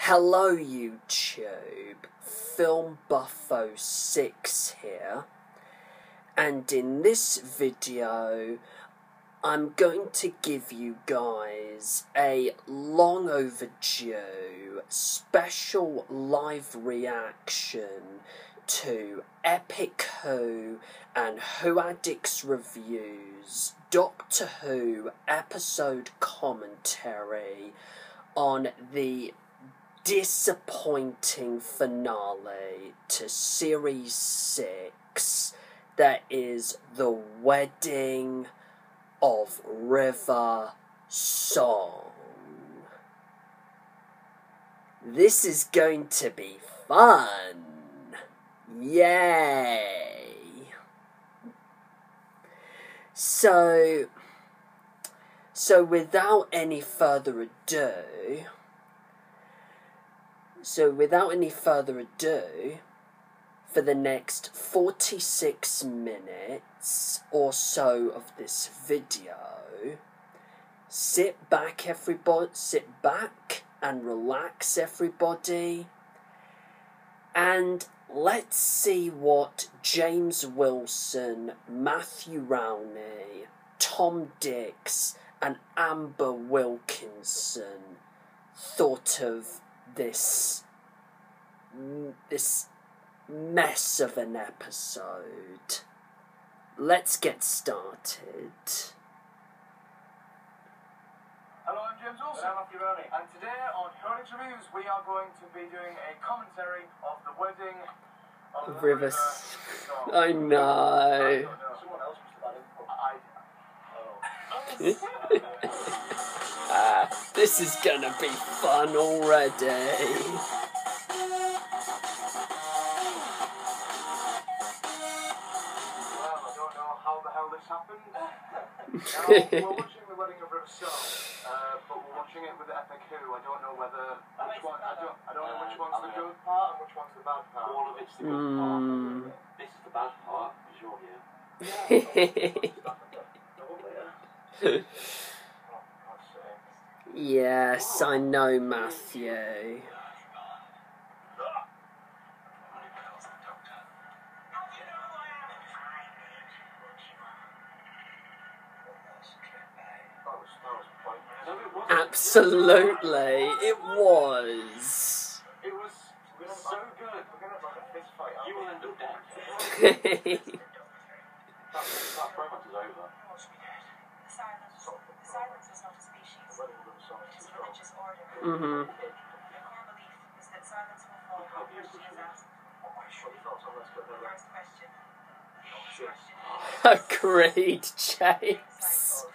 Hello YouTube, Film Buffo 6 here, and in this video I'm going to give you guys a long overdue special live reaction to Epic Who and Who Addicts reviews Doctor Who episode commentary on the disappointing finale to Series 6, that is The Wedding of River Song. This is going to be fun. Yay! So without any further ado, for the next 46 minutes or so of this video, sit back and relax everybody, and let's see what James Wilson, Matthew Rowney, Tom Dix and Amber Wilkinson thought of this mess of an episode. Let's get started. Hello, I'm James Wilson. I'm Matthew Rowney. And today on Addicts Reviews we are going to be doing a commentary of The Wedding of River Song. I know. Someone else must have This is gonna be fun already. happened. We're watching The Wedding of River Song, but we're watching it with Epic Who. I don't know whether I don't know which one's the good part and which one's the bad part. All of it's the good part. This is the bad part because you're here. Yes, I know, Matthew. Absolutely, it was. It was so good. We're gonna have like a fist fight. You will end up dead. That romance is over. The silence is not a species. It is a religious order. Mm-hmm. The core belief is that silence will fall when a question is asked. First question. Agreed, James.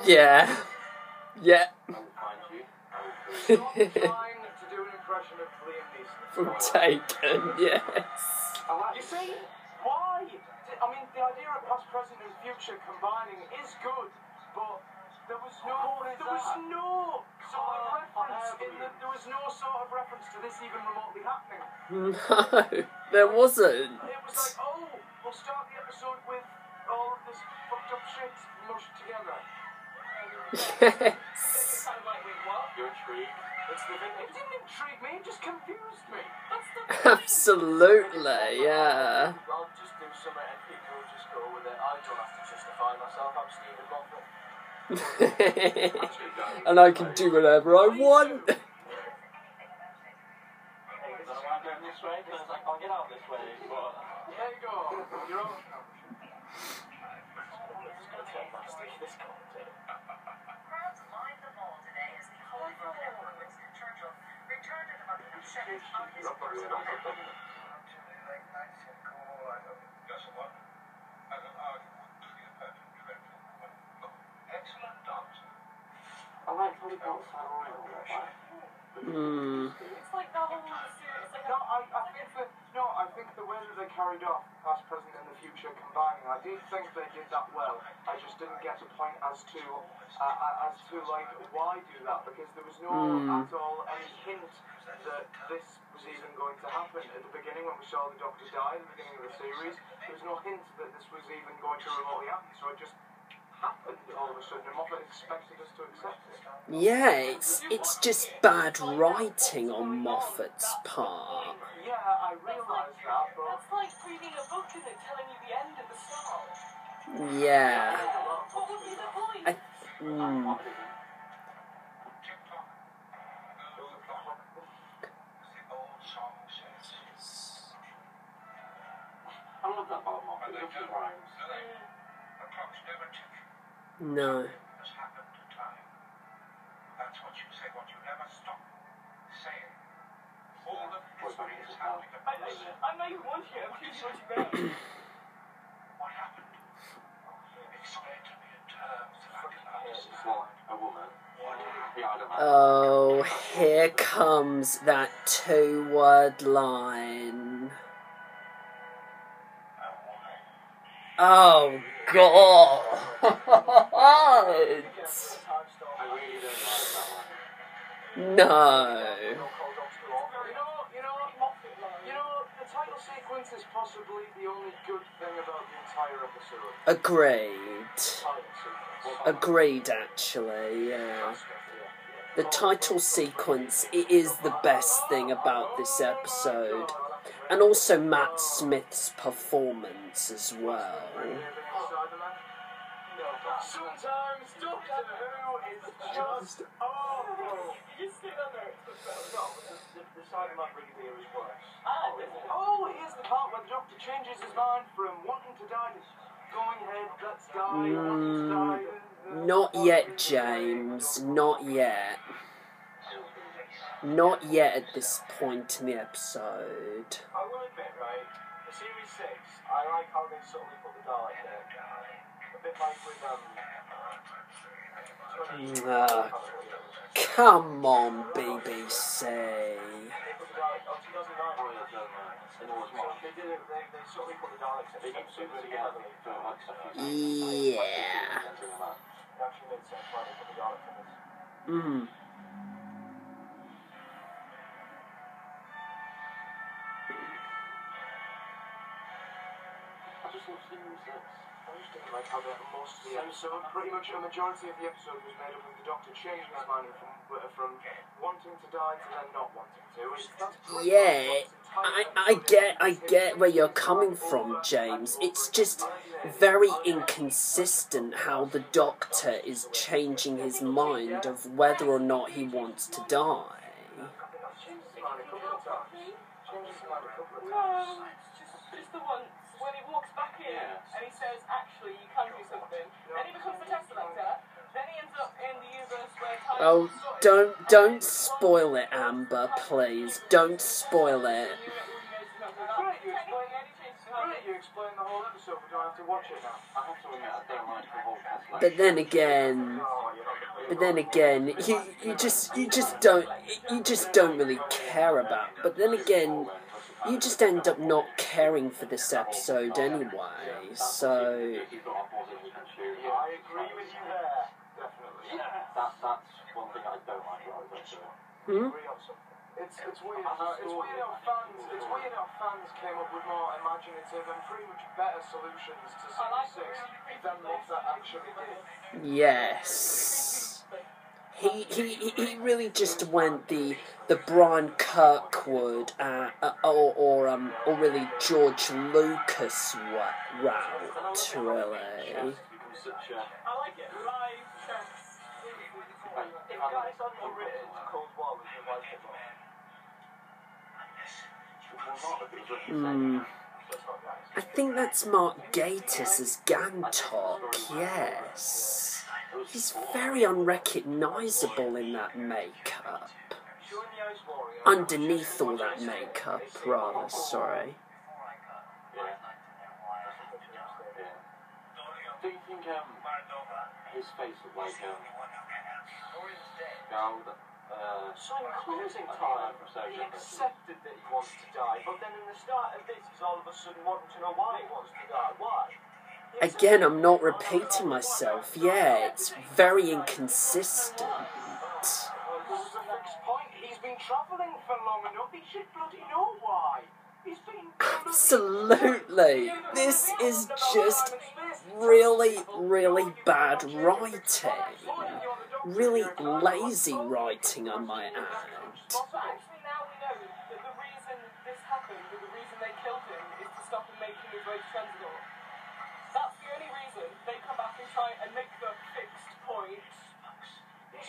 Yeah. Yeah. Trying to do an impression of Liam Neeson From Taken, yes. You see, why? I mean, the idea of past, present and future combining is good, but there was no sort of reference to this even remotely happening. No, there wasn't. It was like, oh, we'll start the episode with all of this fucked up shit mushed together. Yes. It's kind of like, wait, what? You're intrigued? It didn't intrigue me, it just confused me. Absolutely, yeah. I'll just do something and people will just go with it. I don't have to justify myself, I'm Stephen Moffat. And I can do whatever I want. I don't want to go this way, because I can't get out this way. But there you go. You're on. Crowds lined the mall today as the Holy Roman Emperor Churchill returned to the Buckingham Palace on his personal jet. I like how we got that oil pressure. It's like the whole series. I think the way that they carried off past, present and the future combining, I did think they did that well. I just didn't get a point as to like why do that, because there was no at all any hint that this was even going to happen. At the beginning when we saw the Doctor die at the beginning of the series, there was no hint that this was even going to remotely happen, so I just happened all of a sudden, and Moffat expected us to accept it. Yeah, it's just bad writing on Moffat's part. Yeah, I realise that, but... That's like reading a book and it telling you the end at the start. Yeah. What would be the point? I love that about Moffat. It just rhymes. The clock's never ticking. No. Has happened to time. That's what you say, what you never stop saying. All the history is happening at once. I'm not even watching it. I'm choosing what you meant. What happened? Explain to me in terms that I can understand. A woman. Oh, here comes that 2-word line. Oh, God. No. You know, the title sequence is possibly the only good thing about the entire episode. Agreed. Agreed, actually, yeah. The title sequence, it is the best thing about this episode. And also Matt Smith's performance as well. Sometimes Doctor Who is just awful. You just stick on there. The side of my brigadier is worse. Oh, here's the part where the Doctor changes his mind from wanting to die to going ahead, let's die, wanting to die. Not yet, James. Not yet. Not yet at this point in the episode. I will admit, right, the Series 6, I like how they subtly put the Dalek there. A bit like with, Come on, BBC. They did it, they subtly put the Daleks in. They did super together for like stuff. Yeah. It actually made sense why they put the Daleks in this. I just love Series 6. I just didn't like how most of the episode, pretty much a majority of the episode was made up of the Doctor changing his mind from wanting to die to then not wanting to. Yeah, I get where you're coming from, James. It's just very inconsistent how the Doctor is changing his mind of whether or not he wants to die. No, just the once. When he walks back in and he says, actually, you can do something. Then he becomes the Tesselector. Then he ends up in the universe where time... Oh, don't spoil it, Amber, please. Don't spoil it. You explain the whole episode, we don't have to watch it now. I have to admit, I don't like the whole Tesselector. But then again, you just don't really care about. But then again, you just end up not caring for this episode anyway. So I agree with you there, definitely. That's one thing I don't like about this episode. It's weird how fans came up with more imaginative and pretty much better solutions to Series 6 than Moffat actually did. yes. He really just went the Brian Kirkwood or really George Lucas route, really. I like it. Live chance. If guys hadn't written Cold War, would you like it more? I think that's Mark Gatiss as Gantok, yes. He's very unrecognisable in that makeup. Underneath all that makeup, rather, sorry. Do you think his face looked like so in closing time, he accepted that he wants to die, but then in the start of this, he's all of a sudden wanting to know why he wants to die. Why? Again, I'm not repeating myself. Yeah, it's very inconsistent. This is a fixed point. He's been travelling for long enough. He should bloody know why. He's been Absolutely. This is just really, really bad writing. Really lazy writing, I might add. Well, so actually now we know that the reason this happened, and the reason they killed him, is to stop him making his way to Sentinel. That's the only reason. They come back and try and make the fixed point. Is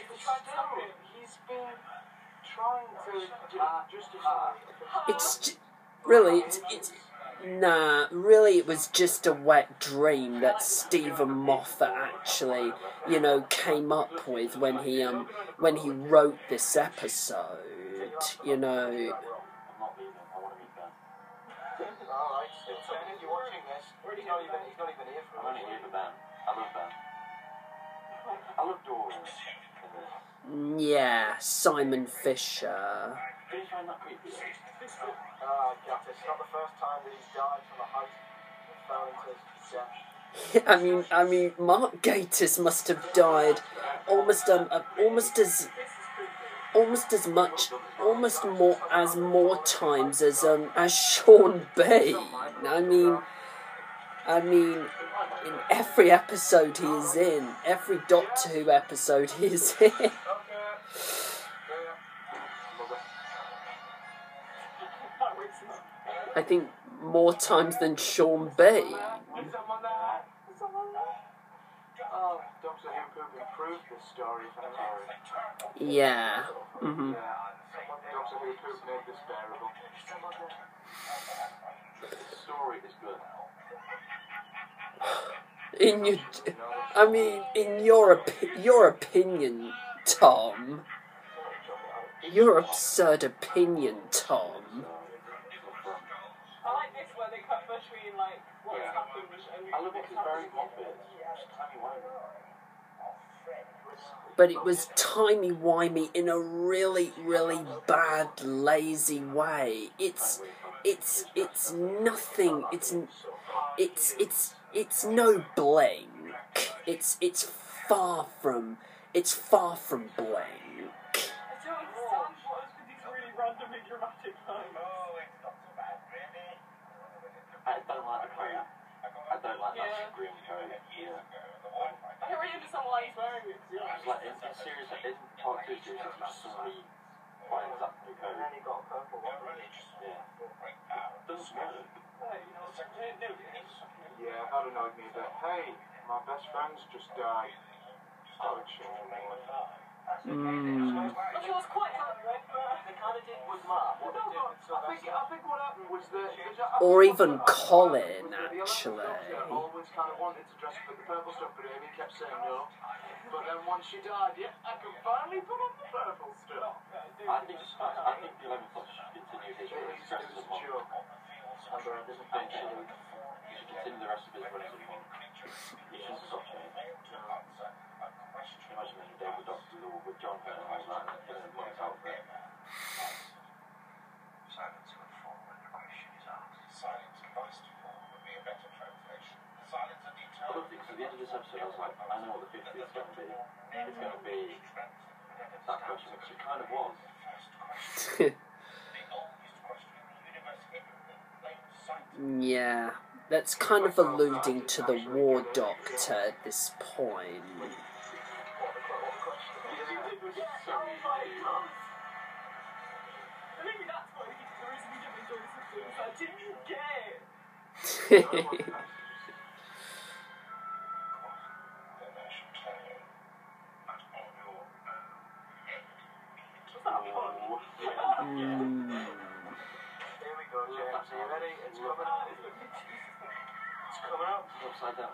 to try and stop him. He's been trying to justify. Really, it was just a wet dream that Stephen Moffat actually, came up with when he wrote this episode, I'm not leaving. I want to meet Ben. Alright, if you're watching this, he's not even here for us. I'm only here for Ben. I love Ben. I love Dorian in this. Yeah, Simon Fisher. Do you find that creepy? Gaff, it's not the first time that he's died from a height and fell into death. I mean, Mark Gatiss must have died almost more times as Sean Bean. I mean, in every episode he is in, every Doctor Who episode he is in. I think more times than Sean Bean. Oh, Doctor Who could improve this story if necessary. Yeah. Mm-hmm. Doctor Who could make this bearable. The story is good. In your opinion, Tom. Your absurd opinion, Tom. I like this where they cut between what's happened and I love it because very Moffat. But it was timey-wimey in a really, really bad, lazy way. It's nothing. It's no Blink. It's far from Blink. I don't understand what is with these really randomly dramatic lines. I don't like the code. I don't like that scream code. Yeah. I don't really understand why he's wearing it. It's like in series, in part 2 series, it's just suddenly quite exactly code. And then he got a purple one. Yeah. It doesn't work. Yeah, that annoyed me a bit. Hey, my best friend's just died. Started showing me. Which was quite happy, right? They kind of did with Mark. What they did with Sylvester. I think what happened was that... Or even Colin, actually. Always kind of wanted to dress up in the purple stuff, but Amy kept saying no. But then once she died, I can finally put on the purple stuff. I think the 11th Doctor should continue his run as dressed as a monk. Eventually, he should continue the rest of his run as a monk. He shouldn't stop changing. Imagine any day with Doctor Who with John Hurt and all that, and killing him monks out there. Silence would fall when the question is asked. Silence must fall would be a better translation. Silence and detail. I don't think so. At the end of this episode, I was like, I know what the 50th is going to be. It's going to be that question, which it kind of was. Yeah, that's kind of alluding to the War Doctor at this point. Maybe that's why the reason we didn't enjoy this episode is I didn't get it. Here we go, James. Are you ready? It's coming out. It's coming out. Upside down.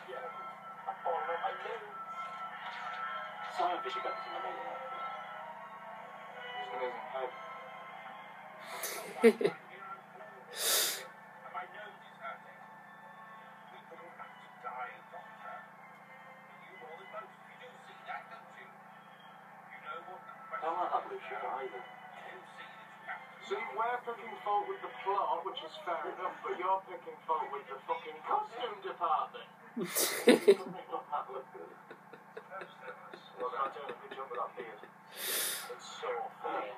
Yeah. Simon Fisher got some amazing outfit. He's an amazing head. My nose is hurting. We couldn't have to die, Doctor. You more than most. You do see that, don't you? You know what? I don't like that blue shirt either. See, we're picking fault with the plot, which is fair enough, but you're picking fault with the fucking costume department. Not that look good. Well, they're not doing a good job with that beard. It's so fair.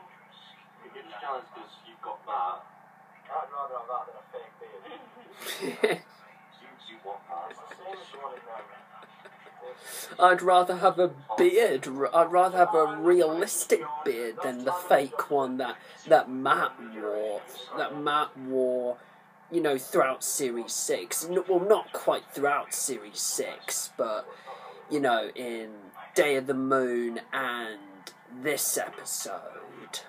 It's challenged because you've got that. I'd rather have that than a fake beard. You I'd rather have a beard. I'd rather have a realistic beard than the fake one that Matt wore. That Matt wore, you know, throughout Series 6. Well, not quite throughout Series 6, but, you know, in Day of the Moon and this episode.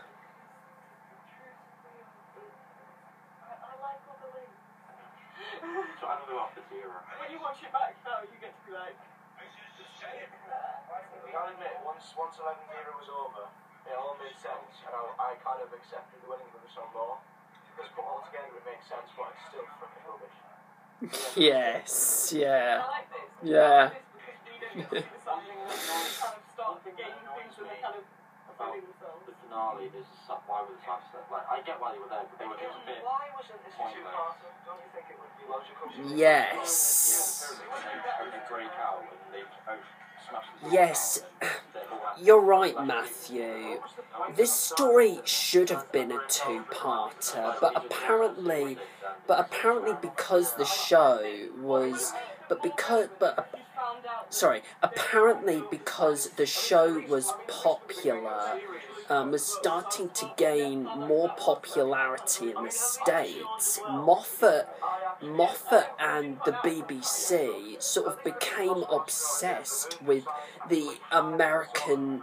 When you watch it back now, you get to be like... I'll admit, once 11 Zero was over, it all made sense, and I kind of accepted the winning of the song more. Because put all together it makes sense, but it's still fucking rubbish. Yes, yeah. I like this. Yeah. I like this because we don't get to see something and they kind of start forgetting things when they kind of fulfilling themselves. The finale, there's why were the types that, like, I get why they were there, but it was a bit... Why wasn't this a two-parter? Don't you think it would be logical? Yes. They break out and they smash the Yes. You're right, Matthew. This story should have been a two-parter, but apparently because the show was, apparently because the show was popular, was starting to gain more popularity in the States, Moffat and the BBC sort of became obsessed with the American,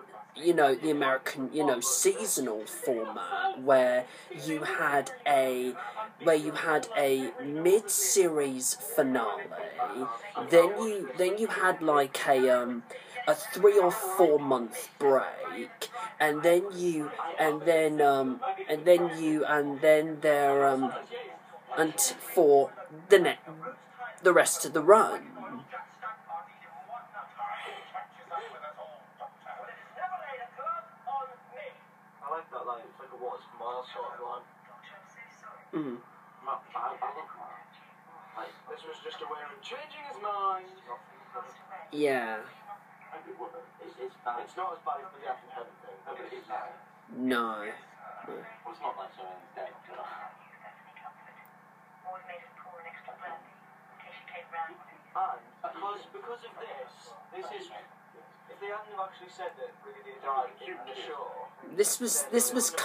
seasonal format where you had a mid-series finale, then you had like a 3 or 4 month break, and then for the rest of the run. I like that line. It's like a what is mile sort of line. Mm. This was just a way of changing his mind. Yeah. It's not as bad as the death and heaven thing, but it is bad. No. Well, it's not like someone's dead, you know. And because of this is if they hadn't have actually said that Brigadier died in the show. This was just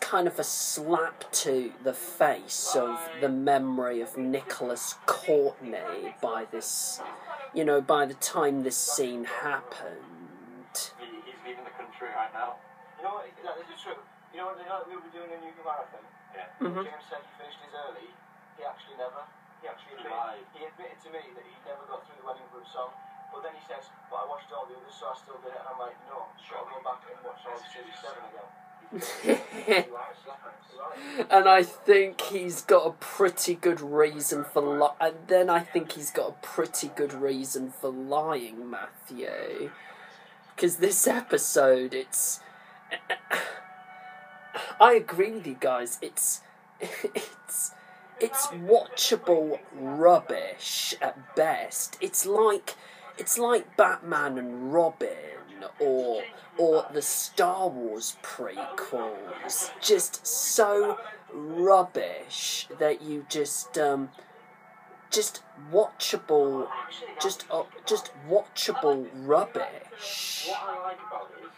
kind of a slap to the face of the memory of Nicholas Courtney by this, by the time this scene happened. He's leaving the country right now. You know what? This is true. You know what we were doing in New Marathon? Yeah. Mm-hmm. James said he finished his early. He actually never. He admitted to me that he never got through the Wedding Group song. But then he says, but I watched all the others, so I still did it. And I'm like, no, I'll go back and watch all the Series 7 again. And I think he's got a pretty good reason for and then I think he's got a pretty good reason for lying, Matthew. Because this episode, I agree with you guys. It's watchable rubbish at best. It's like Batman and Robin or the Star Wars prequels. Just so rubbish that you just watchable rubbish. What I like about it is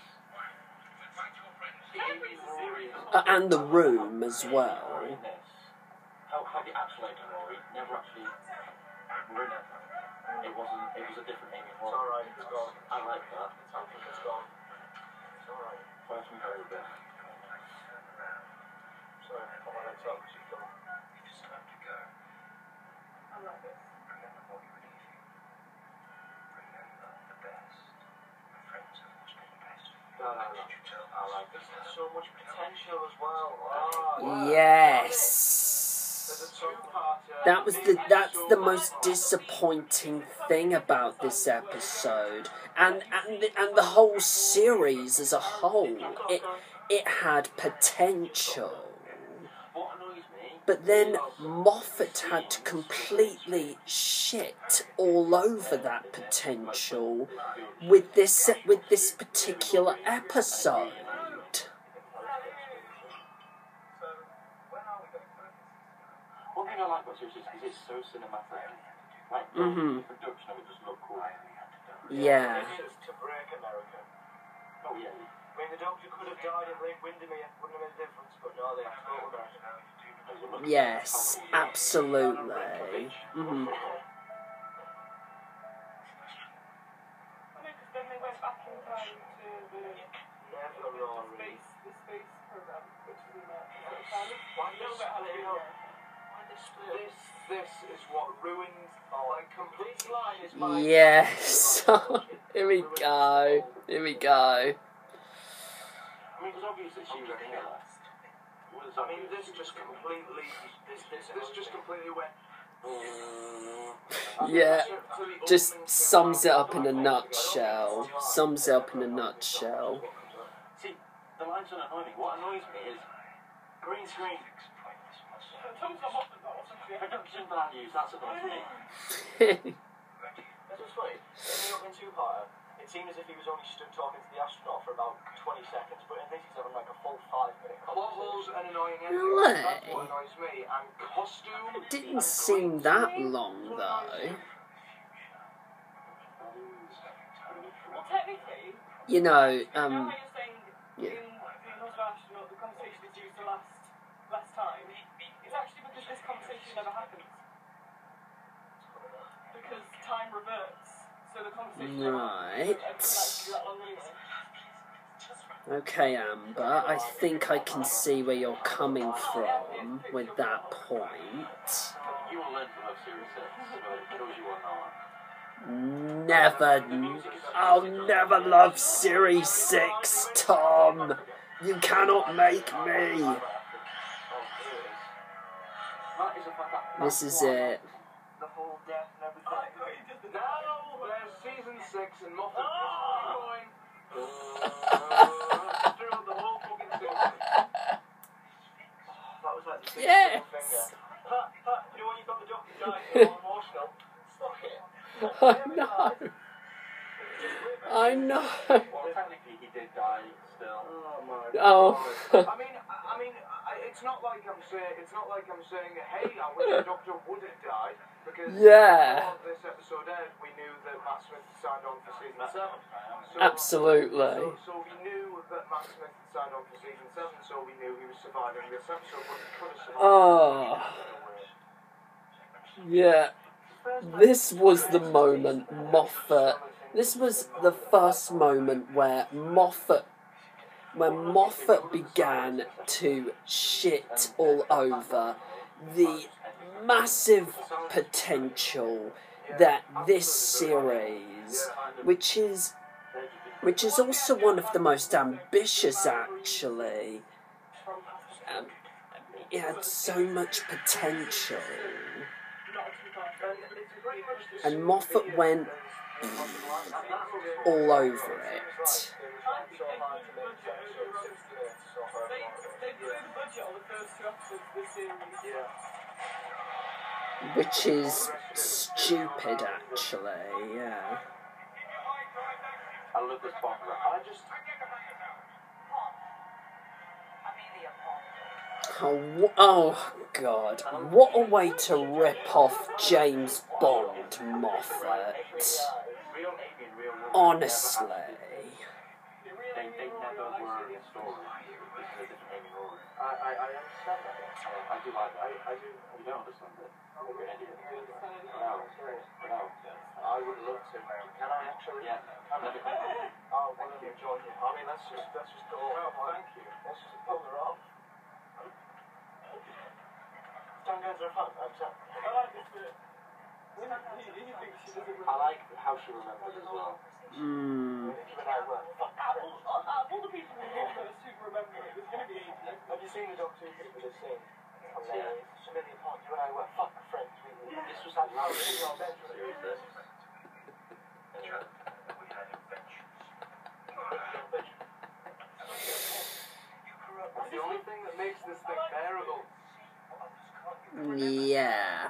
And The Room as well. How the actual Agent Rory never actually ruined it. It was a different Amy Hall. It's alright, it's gone. I like that. I think it's gone. It's alright. First we heard it. Sorry, I'm on the top. She's gone. You just have to go. I like this. Remember what you believe in. Remember the best. My friends have always been the best. No. I like this. There's so much potential as well. Oh, Yes. there's a two-parter. That's the most disappointing thing about this episode, and the whole series as a whole. It had potential, What annoys me? but then Moffat had to completely shit all over that potential with this particular episode. I like about Series 6 is it's so cinematic. Like, Mhm. the production of it just looked cool. Yeah. It's to break America. Oh, yeah. I mean, the Doctor could have died in Lake Windermere, wouldn't have made a difference, but no, they have to go to America. Yes, absolutely. Mhm. I know, because then they went back in time to the space program, which is in This is what ruined, like, complete line is my... Yes. Here we go. Here we go. I mean, it was obvious that she was a killer. I mean, this just completely went... Yeah. Just sums it up in a nutshell. Sums it up in a nutshell. See, the lines don't annoy me. What annoys me is green screen. Production values, that's what annoys me. That's what's funny. In the opening two-parter, it seemed as if he was only stood talking to the astronaut for about 20 seconds, but in this he's having like a full 5-minute conversation. Plot holes and annoying endings. Really? That's what annoys me. And costume... It didn't seem that long, though. Well, technically, You know, you know how you're saying yeah. in the Northern Astronaut, the conversation is used the last time. It's actually because this conversation never happens. Because time reverts, so the conversation never happens. Right. Actually that long anyway. Okay, Amber, I think I can see where you're coming from with that point. You will learn from Series 6, whether it kills you or not. Never, I'll never love Series 6, Tom. You cannot make me. This is it. The whole death and everything. Now there's season 6 and Moffat going through the whole fucking season. That was like the sixth Yes. finger. You know when you got the Doctor dying, you're all emotional. Fuck it. I know. Well, technically he did die still. Oh my Oh. God. I mean, it's not like I'm saying, hey, I wish the Doctor would have died, because Yeah. before this episode aired, we knew that Matt Smith had signed on for season 7. So, Absolutely. So we knew that Matt Smith had signed on for season 7, so we knew he was surviving this episode, but he could have survived. Oh. Yeah. This was the moment Moffat... This was the first moment where Moffat began to shit all over the massive potential that this series, which is also one of the most ambitious, actually. It had so much potential. And Moffat went all over it. They blew the budget on the first 2 episodes of this series. Which is stupid, actually, yeah. I love this part. Oh, God. What a way to rip off James Bond, Moffat. Honestly. They never were in a story. It's a different Amy Rory. I understand that. I do like that. I do. You don't understand it. You're an idiot. No. No. I would love to. Can I actually? Yeah. Never can. Oh, well, you join me. I mean, let's just go. Oh, thank you. Let's just pull her off. Don't go to the front. I'm sorry. I like this bit. He thinks she doesn't I like how she remembers as well. Mm. Out of all the people who go first who remember it, there's going to be Have you seen the Doctor for this scene? Hilarious. Million points. You and I were fuck friends. This was like how we were bedroom. It's the only thing that makes this thing bearable. Yeah.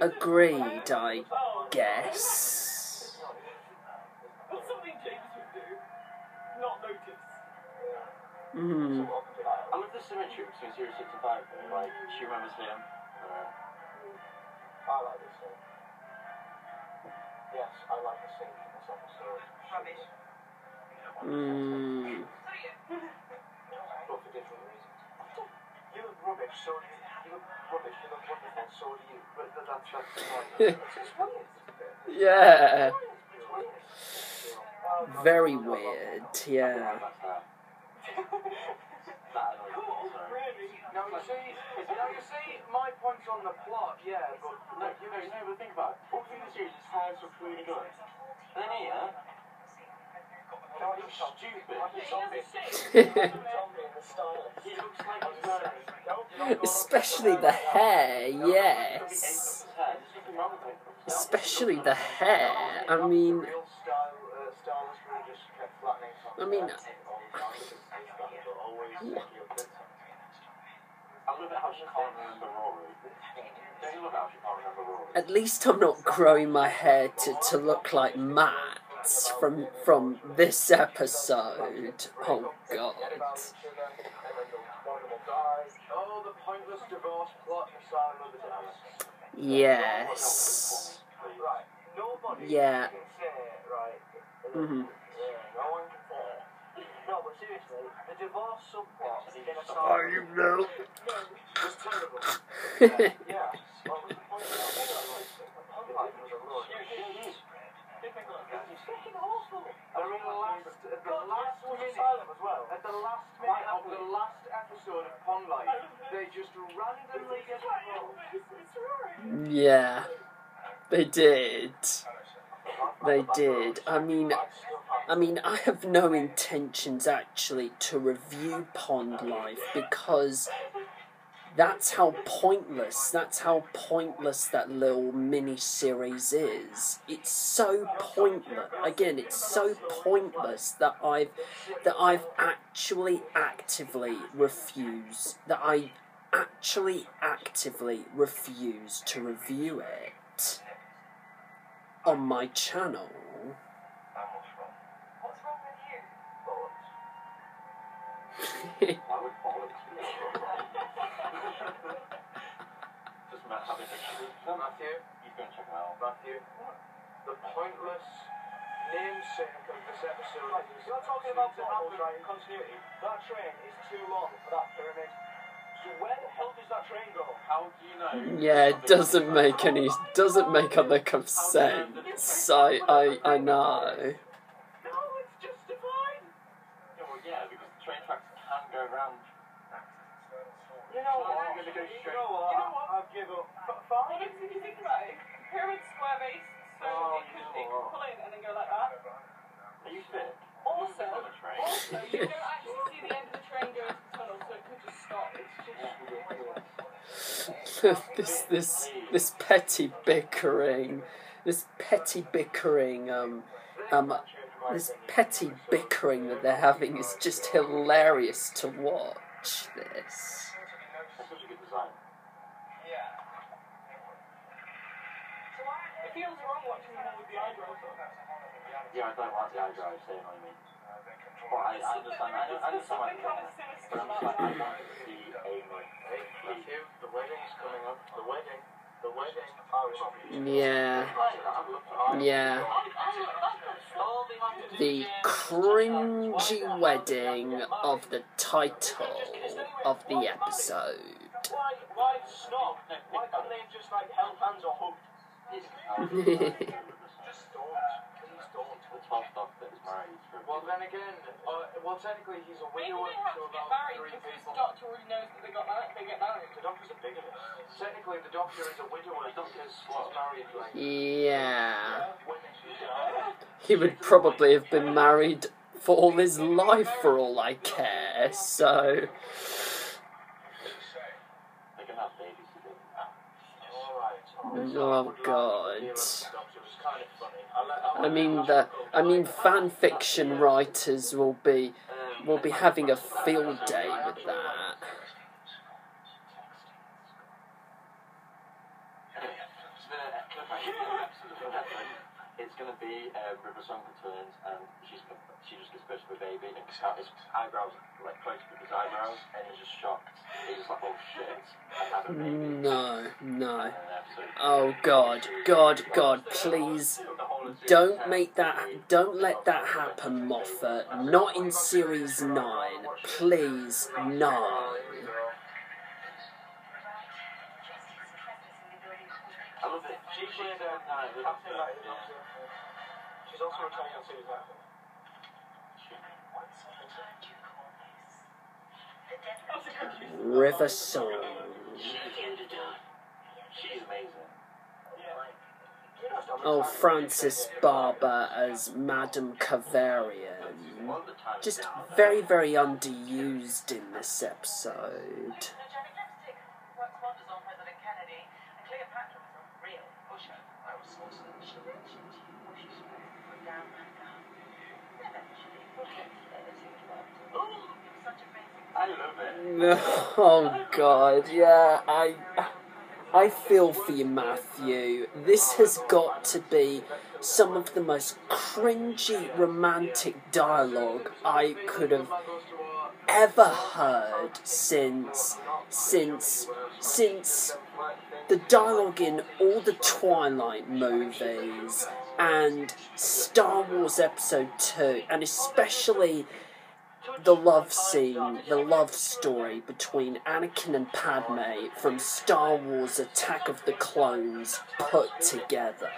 Agreed, I guess. That's something James would do. Not notice. Mm. I love the symmetry between 0, 6 and 5 though? Like, she remembers him. I like this scene. Yes, I like the scene in this episode. Rubbish. But for different reasons. You look rubbish, so do you. You look rubbish, you look wonderful, so do you. But that's the point. It's just weird. Yeah. It's weird. Very weird, yeah. Now you see, my point's on the plot, yeah, but But think about it. All through the series, his hair's just really good. And then here, he's stupid. He looks like he's wearing. Especially the hair, yes. There's nothing wrong with it. Especially the hair. I mean, real stylists really just kept flattening I mean, I love it how she can't remember Rory. Don't you love how she can't remember Rory? at least I'm not growing my hair to look like Matt's from this episode. Oh God. Oh, the pointless divorce plot in Silent of the Dance. Yes. Right, nobody Yeah. can say, right, Mhm. yeah, no one can say. No, but seriously, the divorce subplot in a Oh, Silent you know. was terrible. Yeah. What was the point of that? The punk life was a load of shit. Fucking awful. I mean, at the last Silent as well. At the last minute of the last episode of Pong Life, they just randomly get involved. Yeah. They did. They did. I mean, I have no intentions actually to review Pond Life because that's how pointless that little mini-series is. It's so pointless. Again, it's so pointless that I've actually actively refused to review it on my channel. What's wrong with you? I would bollocks. Just Matt having a shoot. Matthew, He's going to check it out. Matthew, the pointless namesake of this episode is... You're talking about what happened, right, in continuity. That train is too long for that pyramid. So where the hell does that train go? How do you know? Yeah, it doesn't make a lick of sense. I know. No, it's justified. Yeah, well, yeah, because the train tracks can go around. You know So what? you're gonna go straight- I've given up. Well, if you think about it, the pyramid's square based, so Oh, it could pull in and then go like that. Are you fit? Also, On the train. you don't actually see the end of the train go into the tunnel, so it could just stop. It's just this petty bickering that they're having is just hilarious to watch. This. That's such a good design. it feels wrong watching them all with the eyebrows on. Yeah, I don't like the eye drive, say what I mean. But I understand why There's you're something doing kind of it. sinister But I'm about just like, I that. want to see a, like, Matthew, the wedding's coming up. The wedding. Yeah. Yeah. The cringy wedding of the title of the episode. Why stop? Why can't they just like held hands or hugged? Just don't. Please don't. The 12th doctor is married. Well, then again, technically he's a Maybe widower they have to to get about married 3 because people. the doctor already knows that they get married. The doctor's a bigamist. Technically, the doctor is a widower because he's married, like, Yeah. women who die. He would probably have been married for all his life, for all I care. So. They can have babies together. Alright. Oh God. The doctor was kind of funny. I mean, fan fiction writers will be having a field day with that. It's it's going to be River Song returns and she just gives birth to a baby and his eyebrows like close to his eyebrows and he's just shocked. He's just like, oh shit, I have a baby. No. Oh God, please don't let that happen, Moffat. Not in series 9. Please, no. I love it. She's also returning on series 9. River Song. She's amazing. Oh, Frances Barber as Madame Cavarian. Just very, very underused in this episode. I love it. Oh God, yeah, I feel for you, Matthew. This has got to be some of the most cringy romantic dialogue I could have ever heard since the dialogue in all the Twilight movies and Star Wars Episode 2, and especially the love scene, the love story between Anakin and Padme from Star Wars Attack of the Clones put together.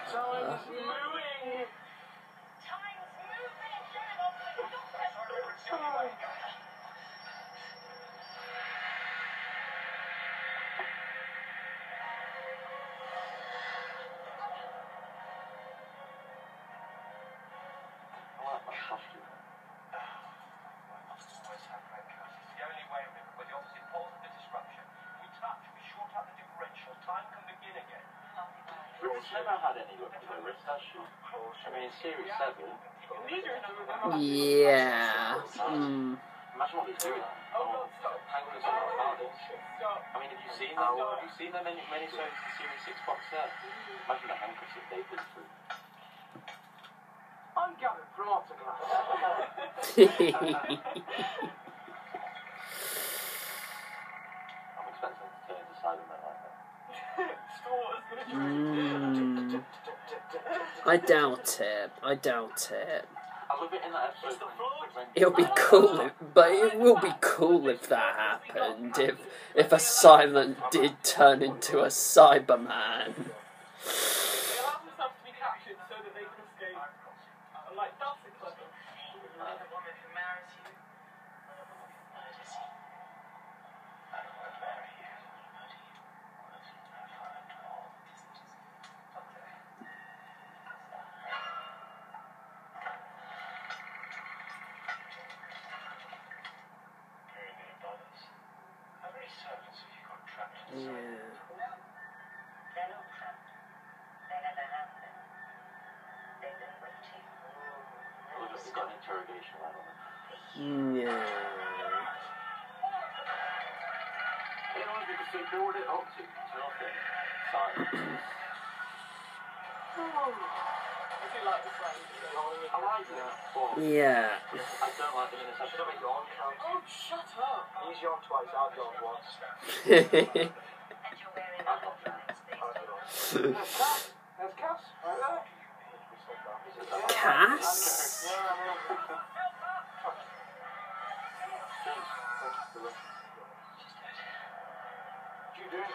Never had any luck with her wrist, has she? I mean, in series 7. Yeah. Imagine what he's doing. Handcuffs on the TARDIS. I mean, have you seen them many episodes in series 6 box set? Imagine the handcuffs that they've been through. I'm gathered from autographs. I'm expecting to turn into Cybermen like that. I doubt it. I love it in that episode when It'll be cool, but it will be cool if that happened. If a silent did turn into a Cyberman. Yeah. Look at the gun interrogation right on it. Yeah. You know, because they build it up to nothing. Sorry. I like that. Yeah. I don't like the interception. Oh, shut up. He's yawned twice, I've yawned once. There's Cass, right there. Cass? What you doing?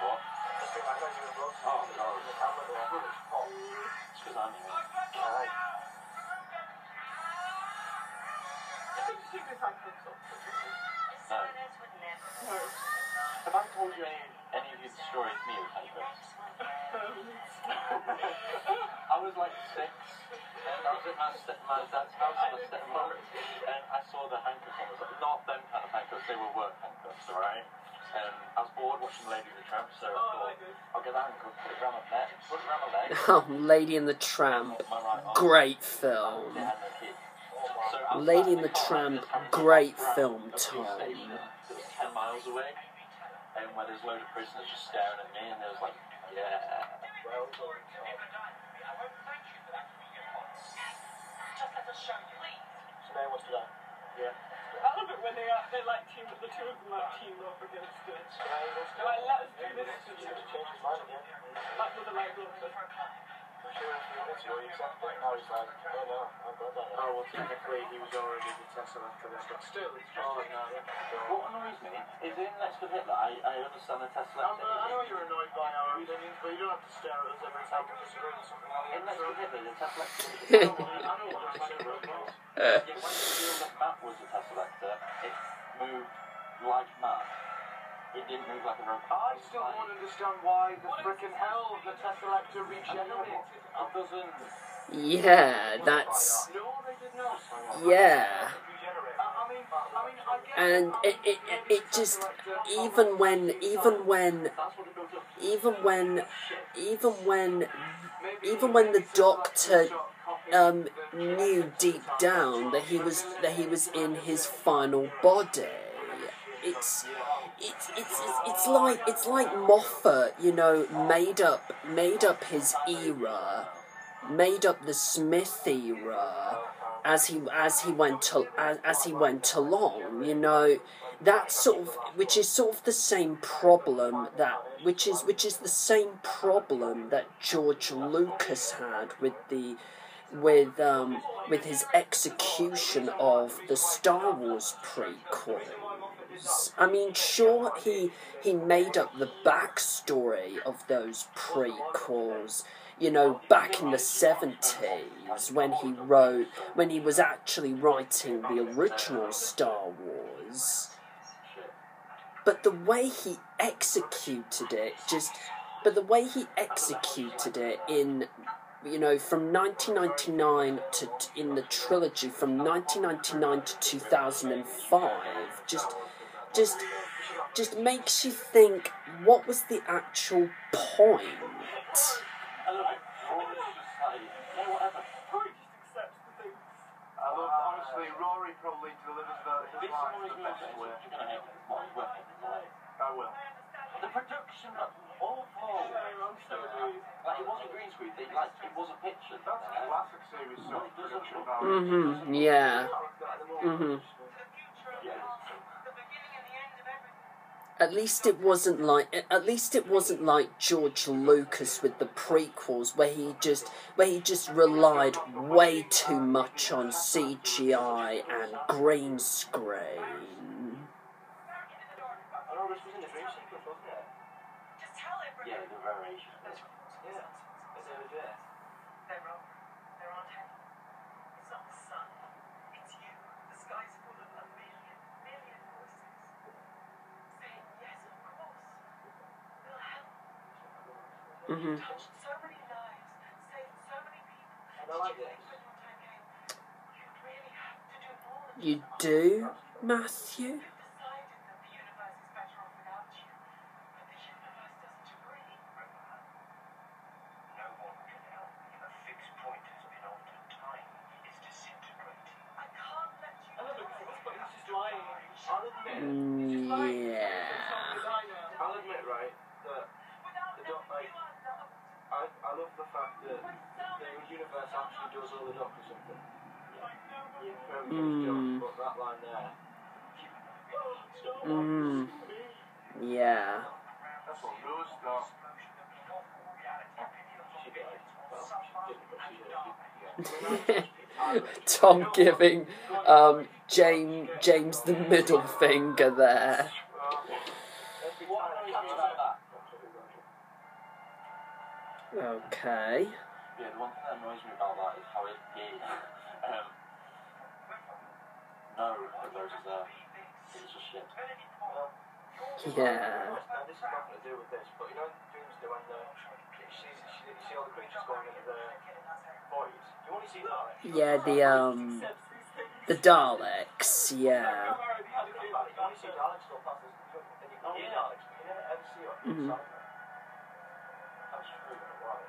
What? Oh, no. It's because I'm here. No. Have I told you any of your stories me with handcuffs? I was like 6 and I was at my dad's house and my stepmom and I saw the handcuffs on. I was like, not them kind of handcuffs, they were work handcuffs, alright? I was bored watching Lady and the Tramp, so I thought, I'll get that handcuff, put it around my neck, put it around my leg. Oh, Lady and the Tramp. Great film. So Lady and the Tramp, great film, Tom. It was 10 miles away. where there's loads of prisoners just staring at me, and they was like, yeah. Well done, Tom. I won't thank you for that response. Just let us show you. Please. So now what's that? Yeah. I love it when they like team, the two of them like team up against it. They're like, let us do this. Change his mind again. Like mother, like daughter. I'm sure if you miss you, you accept it. Now he's like, oh no, I've got that. Oh, well, technically he was already the Tesseract for this, but still, it's just... Oh, no, yeah. What annoys me is in Let's Go Hitler, I understand the Tesla. I know you're annoyed by our opinions, but you don't have to stare at us every time we disagree with something like In Let's Go Hitler, the Tesla. I know what I'm saying, robots. Yeah, when you feel that map was a Tesselector, it moved like map. It didn't move like a robot. I still don't understand why the frickin' hell the Tesselector regenerated. It doesn't. Yeah, that's... No, they did not. Yeah. I mean, I get And it just... Even when the Doctor knew deep down that he was in his final body, it's like Moffat, you know, made up his era, made up the Smith era as he went along, you know. That sort of, which is sort of the same problem which is the same problem that George Lucas had with his execution of the Star Wars prequels. I mean, sure, he made up the backstory of those prequels, you know, back in the 70s when he was actually writing the original Star Wars. But the way he executed it in, you know, from 1999 to in the trilogy from 1999 to 2005, just makes you think, what was the actual point? honestly, Rory probably delivers his lines the best way. I will. The production of all four. Like, it wasn't green screen, it was a picture. That's a classic series sort of production value. Mm-hmm, yeah. Mm-hmm. At least it wasn't like George Lucas with the prequels, where he just relied way too much on CGI and green screen. I know this was in the dream sequence, wasn't it? Just tell everyone. Yeah, the variation. Yeah. Is it legit? They're wrong. They're on heaven. It's not the sun. It's you. The sky's full of a million voices. Saying yes, of course. We'll help. Mm-hmm. Touched so many lives. Saved so many people. And I like Did you this. think when your time came, you'd really have to do more than You just do, Matthew? You've decided that the universe is better off without you. But the universe doesn't agree. No one can help. A fixed point has been altered. Time is disintegrating. I can't let you. I love it because at this point he's just lying. I'll admit, Yeah. I'll admit, right, that I love the fact that the universe actually does all the Doctor something. But that line there. Yeah. That's what Rose thought. She did. Tom giving James the middle finger there. Okay. Yeah, the one thing that annoys me about that is how it is. No, that Rose is there. It's just shit. Yeah. Now, this has nothing to do with this, but you know, Doomsday when you see all the creatures going into the voids. You only see that. Yeah, the Daleks, yeah. You only see Daleks stuff, that's and you can't see Daleks, but you never ever see it Mhm. inside them. That's true. Why?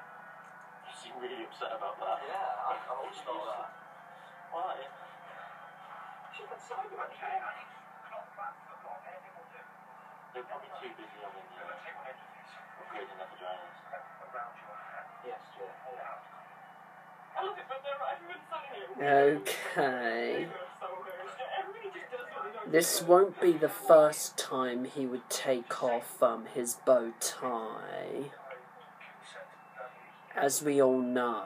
You seem really upset about that. Yeah, I always thought that. Why? She's inside them. Okay, I need to clock back for what anything will do. They're probably too busy on upgrading their vaginas. Around your hand. Yes, yeah. I love it, but everyone's saying it. Okay. Everybody just does what they don't This do. won't be the first time he would take off his bow tie, as we all know.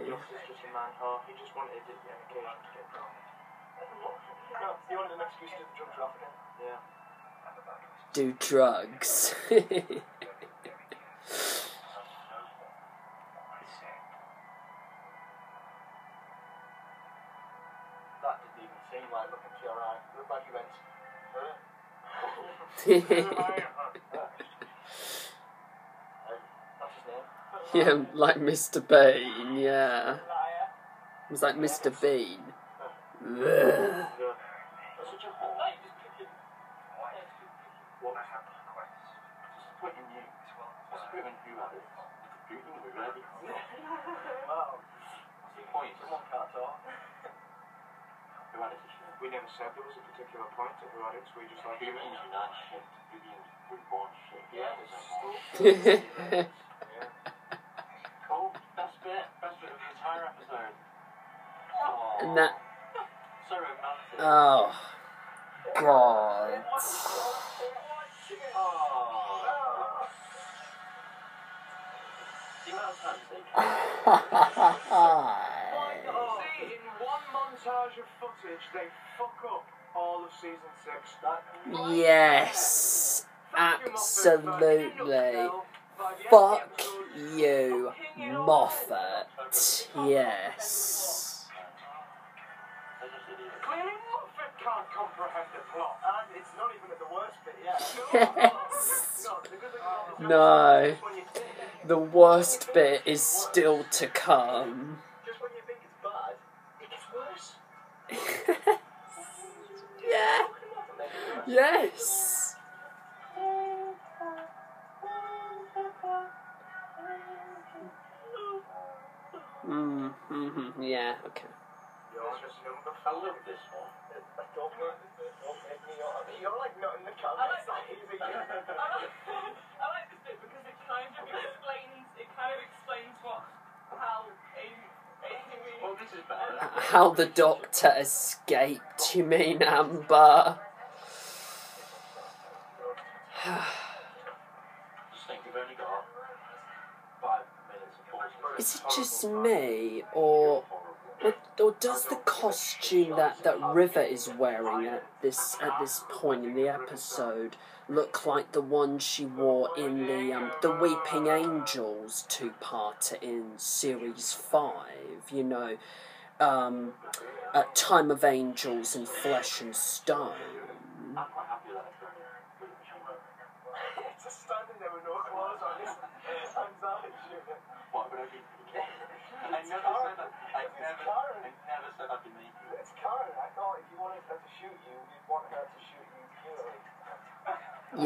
Ross is just a man heart. He just wanted an occasion to get drunk. No, you wanted an excuse to do the drug trafficking? Yeah. Do drugs. That didn't even seem like looking to your eye. Looked like you went, huh? That's his name. Yeah, like Mr. Bean, yeah. Liar. It was like Mr. Bean. Ugh. That's such a whore. Like, just picking. What I have requests. Just put in you. What's the point in who had it? You think we're ready? Wow. What's the point? Someone can't talk. Who had it this year? We never said there was a particular point to who Addicts. We just like Who means that shit? Who means reborn shit? Yeah, There's it's no more. still. Oh, best bit of the entire episode. Oh, And that. so romantic. Oh. God. Oh. The amount of times they See, in one montage of footage, they fuck up all of season 6. Yes. Thank you, Moffat, for hitting Absolutely. us by the end of the Fuck episode. you, Moffat. Yes. They're just idiots. Clearly, Moffat can't comprehend the plot. And it's not even at the worst bit, yeah. Yes. No, because of No. just when you think, The worst bit is still to come. just when you think it's bad, it gets worse. Yeah. Yes. Yeah, okay. You're just number I love this one. Don't make me up. You're like not in the camera. I like side, is it? I like this bit because it kind of explains how Amy. Well, this is better. How the Doctor escaped, you mean, Amber? Just think we've only got 5 minutes and 40 seconds. Is it just me, or does the costume that River is wearing at this point in the episode look like the one she wore in the Weeping Angels two-parter in series 5? You know, Time of Angels and Flesh and Stone. I'm quite happy with that. It's just standing there with no clothes on. His hands out and shooting. What would I be? I never said that. I never said I'd be naked. It's Karen. I thought if you wanted her to shoot you, you'd want her to shoot you purely.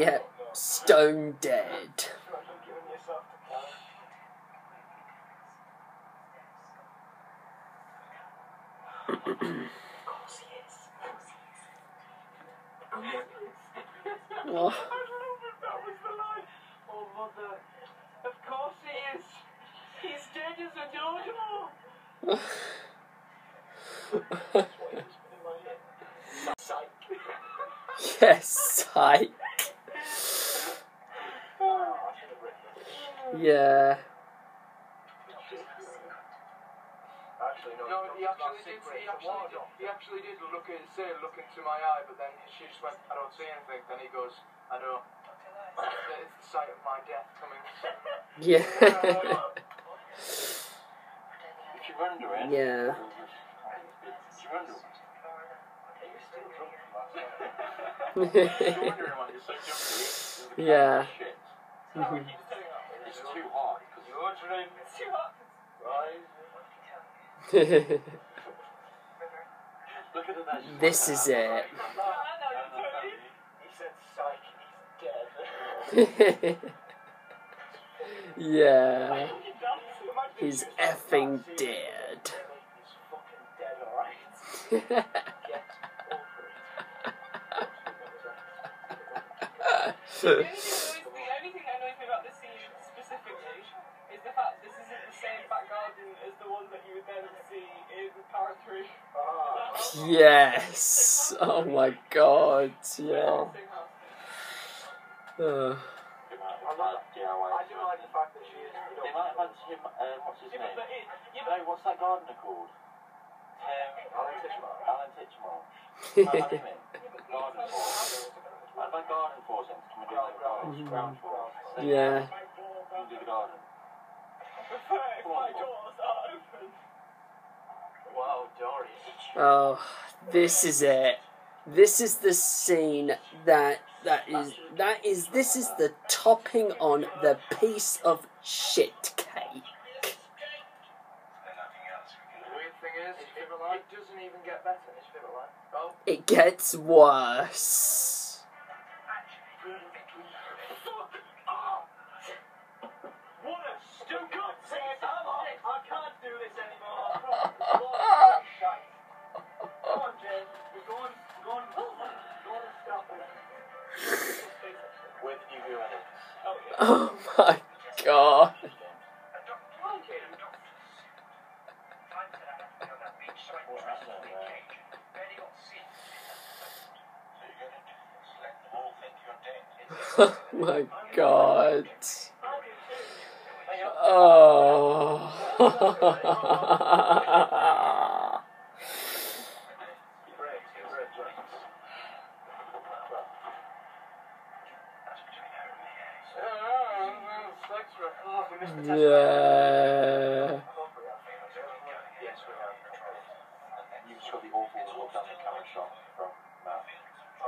Yeah, stone dead. Imagine giving yourself to Karen. Of course he is. Oh. That was the line. Oh, mother. Of course he is. He's dead as a dodo. Psych. Yes, psych. Yeah. Actually, No, he actually did look into my eye, but then she just went, I don't see anything. Then he goes, I know. It's the sight of my death coming. Yeah. If you're wondering. Yeah. If you're wondering. Are you still drunk from last night? If you're wondering why you're so jumpy. Yeah. Shit. It's too hot. Because you're drinking. It's too hot. Right. Look at the there. This is it. I know, you totally. He said psych, he's dead. Yeah. You're done. He's effing dead. He's fucking dead, alright? Get over it. The only thing that annoys me about this scene specifically is the fact this isn't the same back garden as the one that you would then see in Power 3. Yes. Oh my god. Yeah. I do like the fact that she is. They might have had him, what's his name? No, what's that gardener called? Alan Titchmarsh. Alan Titchmarsh. Might have had him in. Garden force. Might have had garden force in to come and do like ground force. Yeah. Come do the garden. If my doors are open. Wow, Dory. Oh, this is it. This is the scene this is the topping on the piece of shit cake. The weird thing is, it doesn't even get better. Oh. It gets worse. Fuck off! What a stupid sake! I can't do this anymore. Come on, Jen. Go on and stop it. With new viewers. Oh my god. Oh my god. Oh. Yeah. Yes, we have. You've just got the awful look down the camera shot from Matt. I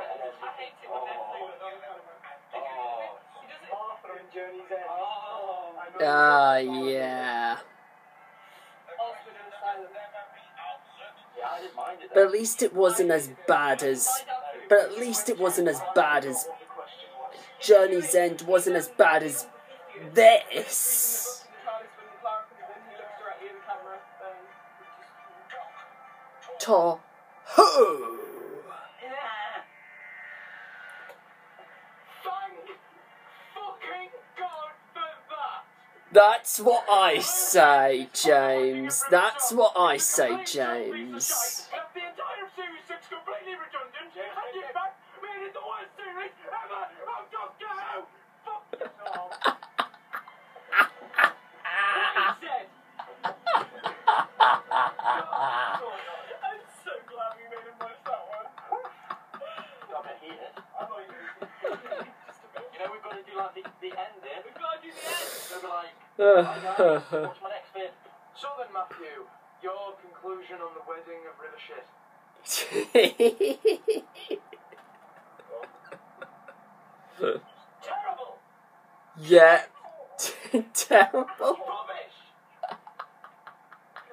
hate it when they're playing it on camera. He does it. Martha and Journey's End. Yeah. Osmond and Silent. Yeah, I didn't mind it. But at least it wasn't as bad as. But at least it wasn't as bad as. Journey's End wasn't as bad as this. To ho! Thank fucking God for that! That's what I say, James. That's what I say, James. Left the entire Series 6 completely redundant, and in fact, made it the worst series ever! Oh, Doctor Who! Fuck yourself! What he said! I'm so glad we made him watch that one. Got a bit heated. I thought you were You know, we've got to do like the ending. We've got to do the end. So we're like, hi guys, what's my next bit? So then, Matthew, your conclusion on the wedding of River Shit? Terrible! Yeah. Terrible. Rubbish!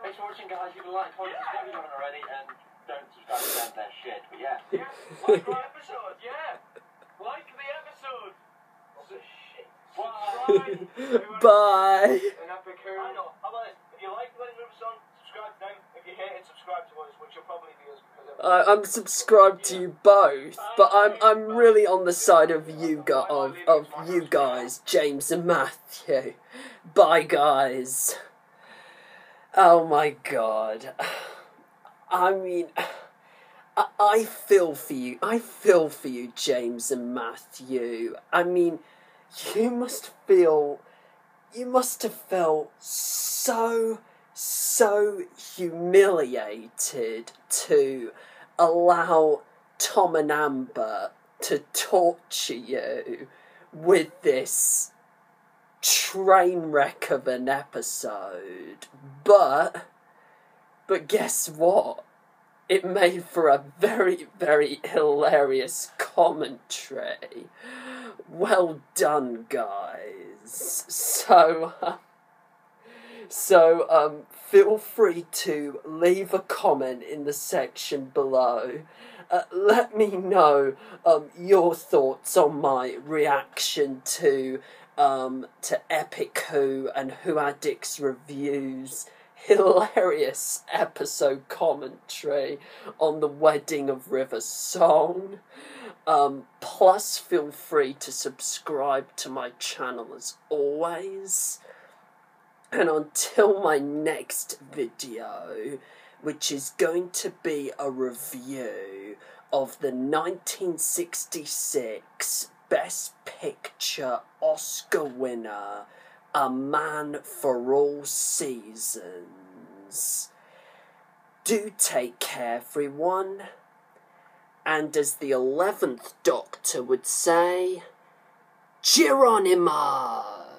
Thanks for watching, guys. If you like, comment, subscribe if you haven't already, and don't subscribe to them, they're shit. But yeah. Yeah, like our episode, yeah! Like the episode! What's this shit? Subscribe! Bye. An epic who? I know. How about this? If you like the Wedding River song, subscribe to them. If you hate it, subscribe to us, which will probably be us because I'm subscribed to you both, but I'm really on the side of you guys, James and Matthew. Bye, guys. Oh my god. I mean, I feel for you. I feel for you, James and Matthew. I mean, you must have felt so humiliated to allow Tom and Amber to torture you with this train wreck of an episode. But guess what? It made for a very, very hilarious commentary. Well done, guys. So, feel free to leave a comment in the section below. Let me know your thoughts on my reaction to Epic Who and Who Addicts Reviews hilarious episode commentary on the Wedding of River song. Plus, feel free to subscribe to my channel as always. And until my next video, which is going to be a review of the 1966 Best Picture Oscar winner, A Man for All Seasons. Do take care, everyone. And as the 11th Doctor would say, Geronimo!